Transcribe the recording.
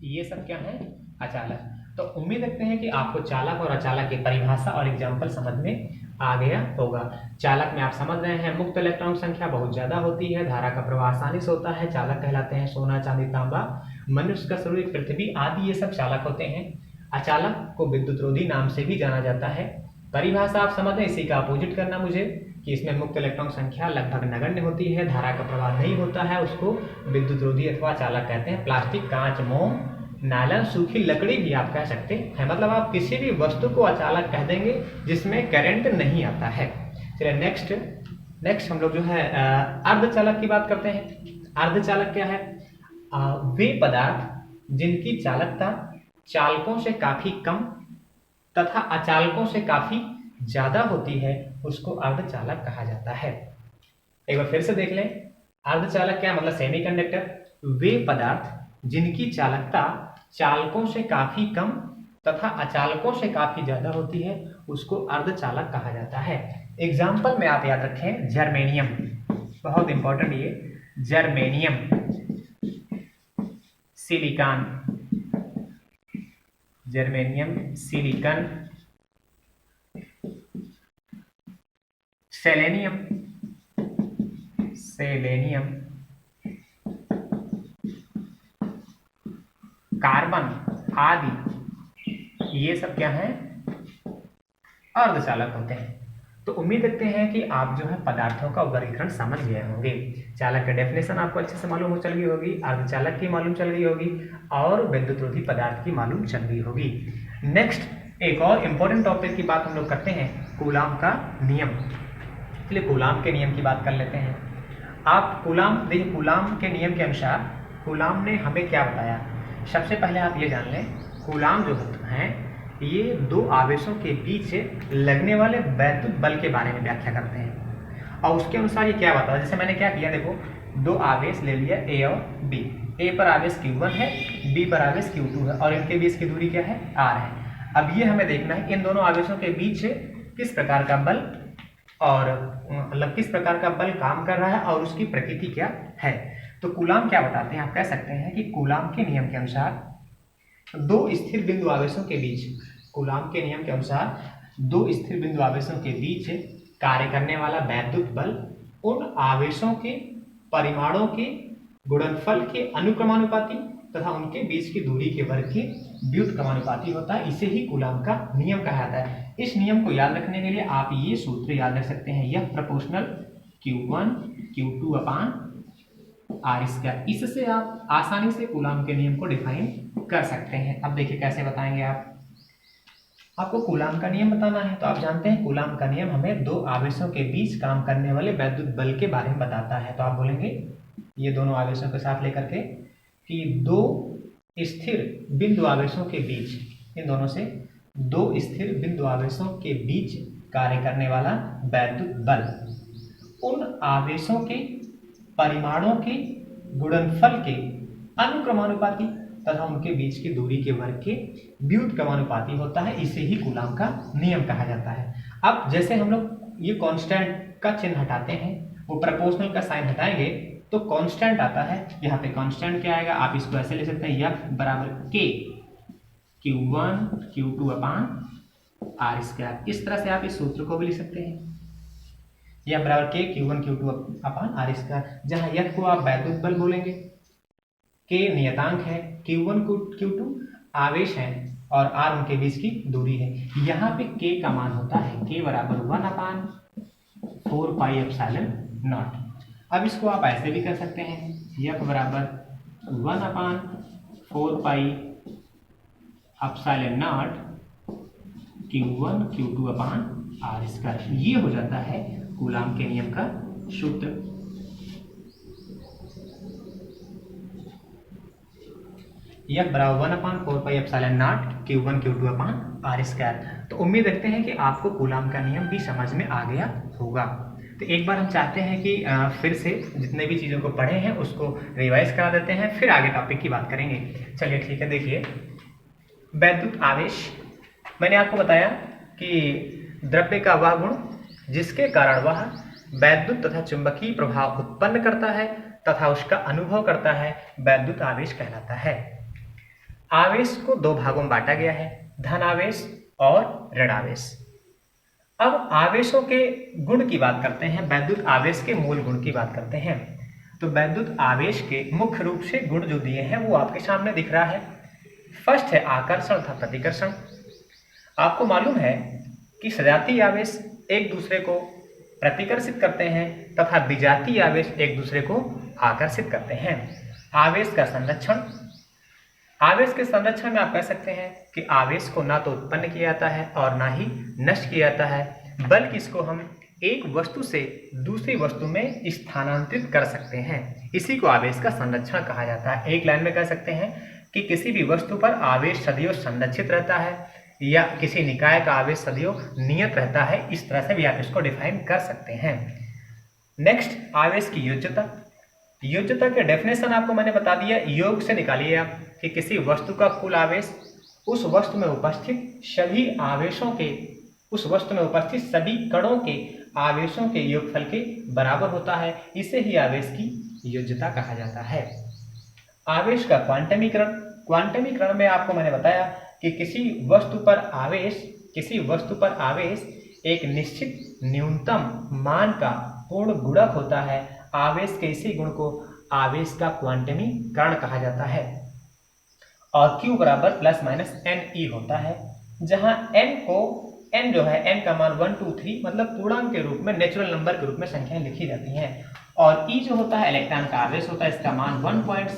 ये सब क्या है? अचालक। तो उम्मीद रखते हैं कि आपको चालक और अचालक की परिभाषा और एग्जाम्पल समझ में आ गया होगा। चालक में आप समझ रहे हैं मुक्त इलेक्ट्रॉन संख्या बहुत ज्यादा होती है, धारा का प्रवाह आसानी से होता है, चालक कहलाते हैं सोना चांदी तांबा मनुष्य का शरीर पृथ्वी आदि, ये सब चालक होते हैं। अचालक को विद्युत रोधी नाम से भी जाना जाता है। परिभाषा आप समझ रहे, इसी का अपोजिट करना मुझे कि इसमें मुक्त इलेक्ट्रॉन संख्या लगभग नगण्य होती है, धारा का प्रवाह नहीं होता है, उसको विद्युत रोधी अथवा चालक कहते हैं। प्लास्टिक, कांच, मोम, नायलॉन, सूखी लकड़ी भी आप कह सकते हैं, मतलब आप किसी भी वस्तु को अचालक कह देंगे जिसमें करंट नहीं आता है। चलिए नेक्स्ट हम लोग जो है अर्धचालक की बात करते हैं। अर्धचालक क्या है? वे पदार्थ जिनकी चालकता चालकों से काफी कम तथा अचालकों से काफी ज्यादा होती है, उसको अर्धचालक कहा जाता है। एक बार फिर से देख लें, अर्धचालक क्या मतलब सेमीकंडक्टर। वे पदार्थ जिनकी चालकता चालकों से काफी कम तथा अचालकों से काफी ज्यादा होती है, उसको अर्धचालक कहा जाता है। एग्जाम्पल में आप याद रखें जर्मेनियम, बहुत इंपॉर्टेंट ये, germanium, silicon, germanium, silicon, selenium, selenium, carbon आदि, ये सब क्या है? अर्धचालक होते हैं। तो उम्मीद रखते हैं कि आप जो है पदार्थों का वर्गीकरण समझ गए होंगे। चालक का डेफिनेशन आपको अच्छे से मालूम हो चल गई होगी, अर्धचालक की मालूम चल गई होगी और विद्युत रोधी पदार्थ की मालूम चल गई होगी। नेक्स्ट एक और इंपॉर्टेंट टॉपिक की बात हम लोग करते हैं, कूलाम का नियम। चलिए कूलाम के नियम की बात कर लेते हैं। आप कूलाम देखिए, कूलाम के नियम के अनुसार कूलाम ने हमें क्या बताया। सबसे पहले आप ये जान लें, कूलाम जो हैं ये दो आवेशों के बीच लगने वाले वैद्युत बल के बारे में व्याख्या करते हैं और उसके अनुसार ये क्या बताया। जैसे मैंने क्या किया, देखो दो आवेश ले लिया ए और बी, ए पर आवेश Q1 है, बी पर आवेश Q2 है और इनके बीच की दूरी क्या है? R है। अब ये हमें देखना है इन दोनों आवेशों के बीच किस प्रकार का बल और मतलब किस प्रकार का बल काम कर रहा है और उसकी प्रकृति क्या है। तो कूलाम क्या बताते हैं, आप कह सकते हैं कि कूलाम के नियम के अनुसार दो स्थिर बिंदु आवेशों के बीच, कूलाम के नियम के अनुसार दो स्थिर बिंदु आवेशों के बीच कार्य करने वाला वैद्युत बल उन आवेशों के परिमाणों के गुणनफल के अनुक्रमानुपाती तथा उनके बीच की दूरी के वर्ग के व्युत्क्रमानुपाती होता है। इसे ही कूलाम का नियम कहा जाता है। इस नियम को याद रखने के लिए आप ये सूत्र याद रख सकते हैं, यह प्रोपोर्शनल Q1 Q2 अपान R स्क्वायर। इससे आप आसानी से कूलाम के नियम को डिफाइन कर सकते हैं। अब देखिए कैसे बताएंगे आप, आपको कूलाम का नियम बताना है तो आप जानते हैं कूलाम का नियम हमें दो आवेशों के बीच काम करने वाले वैद्युत बल के बारे में बताता है। तो आप बोलेंगे ये दोनों आवेशों के साथ लेकर के कि दो स्थिर बिंदु आवेशों के बीच, इन दोनों से दो स्थिर बिंदु आवेशों के बीच कार्य करने वाला वैद्युत बल उन आवेशों के परिमाणों के गुणनफल के अनुक्रमानुपाती तथा उनके बीच की दूरी के वर्ग के व्युत्क्रमानुपाती होता है। इसे ही कूलाम का नियम कहा जाता है। अब जैसे हम लोग ये कांस्टेंट का चिन्ह हटाते हैं, वो प्रोपोर्शनल का साइन हटाएंगे तो कांस्टेंट आता है। यहाँ पे कांस्टेंट क्या आएगा, आप इसको ऐसे ले सकते हैं, F बराबर K Q1 Q2 अपान R स्क्वायर। इस तरह से आप इस सूत्र को भी लिख सकते हैं, F बराबर K Q1 Q2 अपान R स्क्वायर, जहाँ F को आप वैद्युत बल बोलेंगे, K नियतांक है, Q1 Q2 आवेश है और R उनके बीच की दूरी है। यहाँ पे K का मान होता है K बराबर 1 अपान 4 पाई एप्सिलॉन नॉट। अब इसको आप ऐसे भी कर सकते हैं, F बराबर 1 अपान 4 pi epsilon not Q1 Q2 upon R square. ये हो जाता है कूलाम के नियम का सूत्र। F बराबर 1 अपान 4 pi epsilon not Q1 Q2 upon R square. तो उम्मीद रखते हैं कि आपको कूलाम का नियम भी समझ में आ गया होगा। तो एक बार हम चाहते हैं कि फिर से जितने भी चीज़ों को पढ़े हैं उसको रिवाइज करा देते हैं, फिर आगे टॉपिक की बात करेंगे। चलिए ठीक है, देखिए वैद्युत आवेश, मैंने आपको बताया कि द्रव्य का वह गुण जिसके कारण वह वैद्युत तथा चुंबकीय प्रभाव उत्पन्न करता है तथा उसका अनुभव करता है, वैद्युत आवेश कहलाता है। आवेश को दो भागों में बांटा गया है, धन आवेश और ऋण आवेश। अब आवेशों के गुण की बात करते हैं, वैद्युत आवेश के मूल गुण की बात करते हैं। तो वैद्युत आवेश के मुख्य रूप से गुण जो दिए हैं वो आपके सामने दिख रहा है। फर्स्ट है आकर्षण तथा प्रतिकर्षण। आपको मालूम है कि सजातीय आवेश एक दूसरे को प्रतिकर्षित करते हैं तथा विजातीय आवेश एक दूसरे को आकर्षित करते हैं। आवेश का संरक्षण, आवेश के संरक्षण में आप कह सकते हैं कि आवेश को ना तो उत्पन्न किया जाता है और ना ही नष्ट किया जाता है, बल्कि इसको हम एक वस्तु से दूसरी वस्तु में स्थानांतरित कर सकते हैं। इसी को आवेश का संरक्षण कहा जाता है। एक लाइन में कह सकते हैं कि किसी भी वस्तु पर आवेश सदैव संरक्षित रहता है या किसी निकाय का आवेश सदैव नियत रहता है। इस तरह से भी आप इसको डिफाइन कर सकते हैं। नेक्स्ट, आवेश की योज्यता। योज्यता के डेफिनेशन आपको मैंने बता दिया। योग से निकालिए आप कि किसी वस्तु का कुल आवेश उस वस्तु में उपस्थित सभी आवेशों के, उस वस्तु में उपस्थित सभी कणों के आवेशों के योगफल के बराबर होता है। इसे ही आवेश की योज्यता कहा जाता है। आवेश का क्वांटमीकरण। क्वांटमीकरण में आपको मैंने बताया कि किसी वस्तु पर आवेश एक निश्चित न्यूनतम मान का पूर्ण गुणक होता है। आवेश के इसी गुण को आवेश का क्वांटमीकरण कहा जाता है। और Q बराबर प्लस माइनस NE होता है, जहां n जो है n का मान 1 2 3 मतलब पूर्णांक के रूप में, नेचुरल नंबर के रूप में संख्याएं लिखी जाती हैं। और E जो होता है इलेक्ट्रॉन का आवेश होता है, इसका मान 1.6